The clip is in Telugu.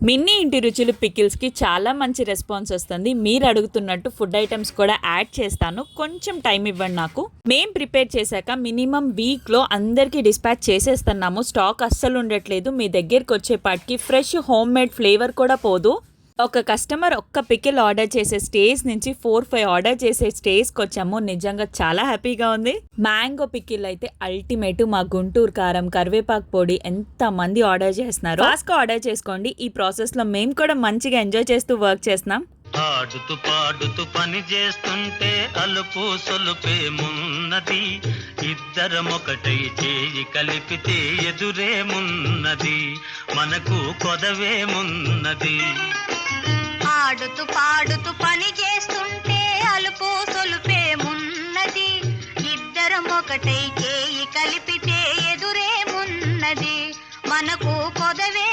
మిన్నీ ఇంటి రుచులు పికిల్స్కి చాలా మంచి రెస్పాన్స్ వస్తుంది. మీరు అడుగుతున్నట్టు ఫుడ్ ఐటమ్స్ కూడా యాడ్ చేస్తాను, కొంచెం టైం ఇవ్వండి నాకు. మేం ప్రిపేర్ చేశాక మినిమం వీక్లో అందరికీ డిస్పాచ్ చేసేస్తున్నాము. స్టాక్ అస్సలు ఉండట్లేదు. మీ దగ్గరికి వచ్చేపాటికి ఫ్రెష్ హోమ్ మేడ్ ఫ్లేవర్ కూడా పోదు. ఒక కస్టమర్ ఒక్క పికిల్ ఆర్డర్ చేసే స్టేజ్ నుంచి 4-5 ఆర్డర్ చేసే స్టేజ్కి వచ్చాము. నిజంగా చాలా హ్యాపీగా ఉంది. మ్యాంగో పికిల్ అయితే అల్టిమేట్. మా గుంటూరు కారం, కరివేపాకు పొడి ఎంత మంది ఆర్డర్ చేస్తున్నారు. ఫాస్ట్గా ఆర్డర్ చేసుకోండి. ఈ ప్రాసెస్లో మేము కూడా మంచిగా ఎంజాయ్ చేస్తూ వర్క్ చేస్తున్నాం. ఆడుతూ పాడుతూ పని చేస్తుంటే అలుపు సొలుపేమున్నది, ఇద్దరం ఒకటై చేయి కలిపితే ఎదురేమున్నది, మనకు కొదవేమున్నది. ఆడుతూ పాడుతూ పని చేస్తుంటే అలుపు సొలుపేమున్నది, ఇద్దరం ఒకటై చేయి కలిపితే ఎదురేమున్నది, మనకు కొదవే